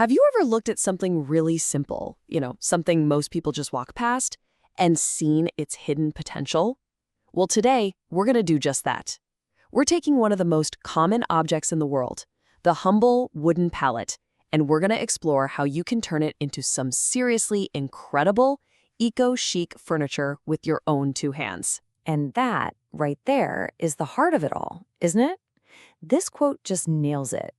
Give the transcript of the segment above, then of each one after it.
Have you ever looked at something really simple, something most people just walk past, and seen its hidden potential? Well, today, we're going to do just that. We're taking one of the most common objects in the world, the humble wooden pallet, and we're going to explore how you can turn it into some seriously incredible, eco-chic furniture with your own two hands. And that, right there, is the heart of it all, isn't it? This quote just nails it.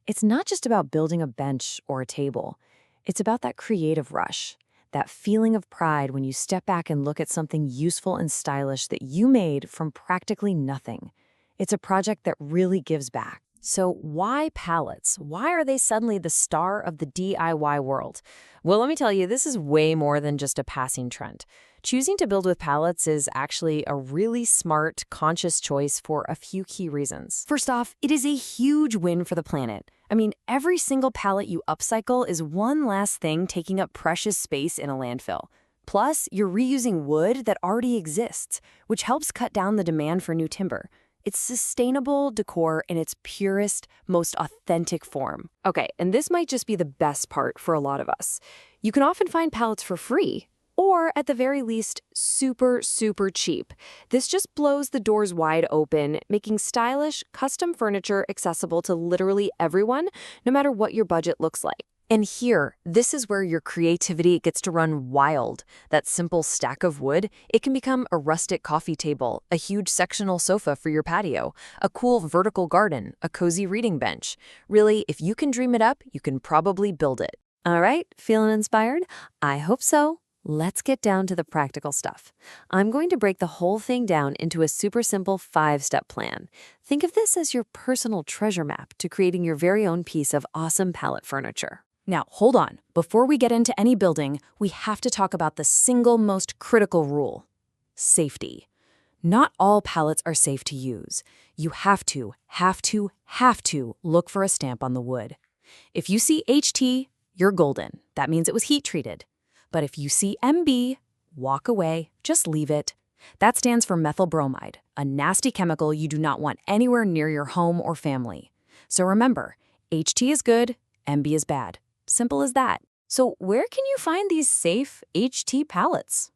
It's not just about building a bench or a table. It's about that creative rush, that feeling of pride when you step back and look at something useful and stylish that you made from practically nothing. It's a project that really gives back. So why pallets? Why are they suddenly the star of the DIY world? Well, let me tell you, this is way more than just a passing trend. Choosing to build with pallets is actually a really smart, conscious choice for a few key reasons. First off, it is a huge win for the planet. I mean, every single pallet you upcycle is one less thing taking up precious space in a landfill. Plus, you're reusing wood that already exists, which helps cut down the demand for new timber. It's sustainable decor in its purest, most authentic form. Okay, and this might just be the best part for a lot of us. You can often find pallets for free, or at the very least, super, super cheap. This just blows the doors wide open, making stylish, custom furniture accessible to literally everyone, no matter what your budget looks like. And here, this is where your creativity gets to run wild. That simple stack of wood, it can become a rustic coffee table, a huge sectional sofa for your patio, a cool vertical garden, a cozy reading bench. Really, if you can dream it up, you can probably build it. All right, feeling inspired? I hope so. Let's get down to the practical stuff. I'm going to break the whole thing down into a super simple 5-step plan. Think of this as your personal treasure map to creating your very own piece of awesome pallet furniture. Now, hold on. Before we get into any building, we have to talk about the single most critical rule: safety. Not all pallets are safe to use. You have to look for a stamp on the wood. If you see HT, you're golden. That means it was heat treated. But if you see MB, walk away, just leave it. That stands for methyl bromide, a nasty chemical you do not want anywhere near your home or family. So remember, HT is good, MB is bad. Simple as that. So where can you find these safe HT pallets?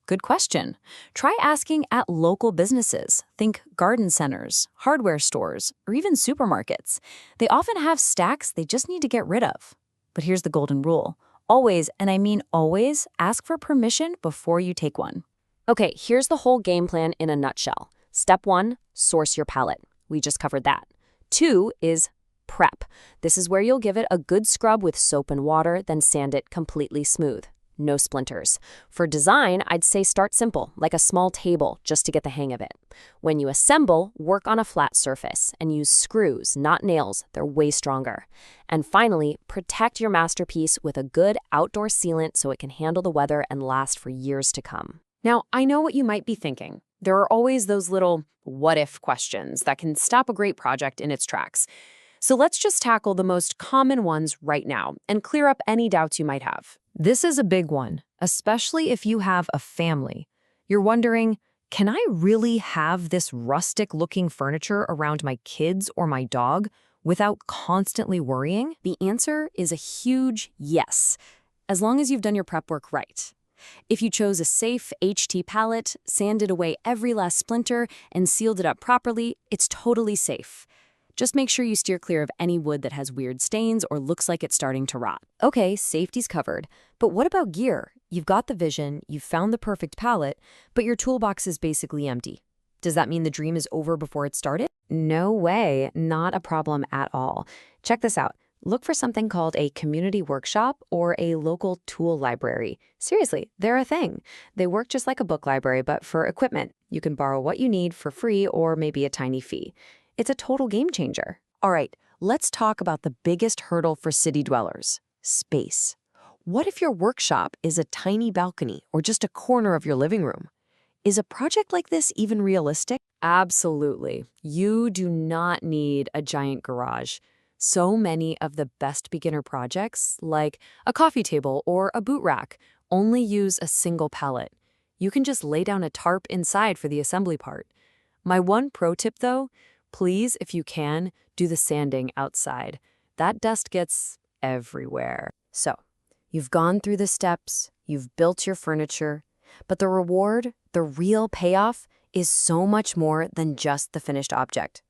Good question. Try asking at local businesses. Think garden centers, hardware stores, or even supermarkets. They often have stacks they just need to get rid of. But here's the golden rule. Always, and I mean always, ask for permission before you take one. Okay, here's the whole game plan in a nutshell. Step 1, source your pallet. We just covered that. 2 is prep. This is where you'll give it a good scrub with soap and water, then sand it completely smooth. No splinters. For design, I'd say start simple, like a small table, just to get the hang of it. When you assemble, work on a flat surface and use screws, not nails. They're way stronger. And finally, protect your masterpiece with a good outdoor sealant so it can handle the weather and last for years to come. Now, I know what you might be thinking. There are always those little what-if questions that can stop a great project in its tracks. So let's just tackle the most common ones right now and clear up any doubts you might have. This is a big one, especially if you have a family. You're wondering, can I really have this rustic-looking furniture around my kids or my dog without constantly worrying? The answer is a huge yes, as long as you've done your prep work right. If you chose a safe HT pallet, sanded away every last splinter, and sealed it up properly, it's totally safe. Just make sure you steer clear of any wood that has weird stains or looks like it's starting to rot. Okay, safety's covered. But what about gear? You've got the vision, you've found the perfect pallet, but your toolbox is basically empty. Does that mean the dream is over before it started? No way, not a problem at all. Check this out. Look for something called a community workshop or a local tool library. Seriously, they're a thing. They work just like a book library, but for equipment. You can borrow what you need for free or maybe a tiny fee. It's a total game changer. All right, let's talk about the biggest hurdle for city dwellers: space. What if your workshop is a tiny balcony or just a corner of your living room? Is a project like this even realistic? Absolutely. You do not need a giant garage. So many of the best beginner projects, like a coffee table or a boot rack, only use a single pallet. You can just lay down a tarp inside for the assembly part. My one pro tip, though, please, if you can, do the sanding outside. That dust gets everywhere. So, you've gone through the steps, you've built your furniture, but the reward, the real payoff, is so much more than just the finished object.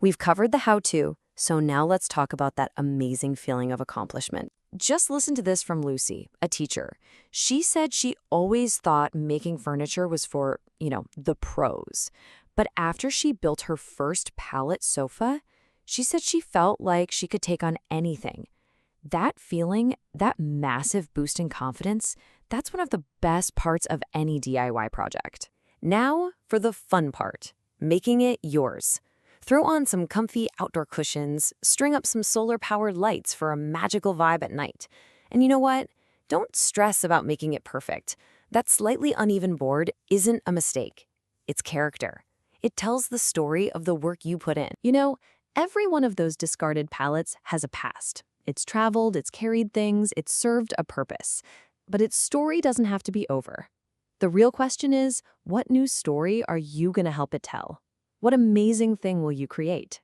We've covered the how-to, so now let's talk about that amazing feeling of accomplishment. Just listen to this from Lucy, a teacher. She said she always thought making furniture was for, the pros. But after she built her first pallet sofa, she said she felt like she could take on anything. That feeling, that massive boost in confidence, that's one of the best parts of any DIY project. Now for the fun part, making it yours. Throw on some comfy outdoor cushions, string up some solar-powered lights for a magical vibe at night. And you know what? Don't stress about making it perfect. That slightly uneven board isn't a mistake. It's character. It tells the story of the work you put in. Every one of those discarded pallets has a past. It's traveled, it's carried things, it's served a purpose. But its story doesn't have to be over. The real question is, what new story are you going to help it tell? What amazing thing will you create?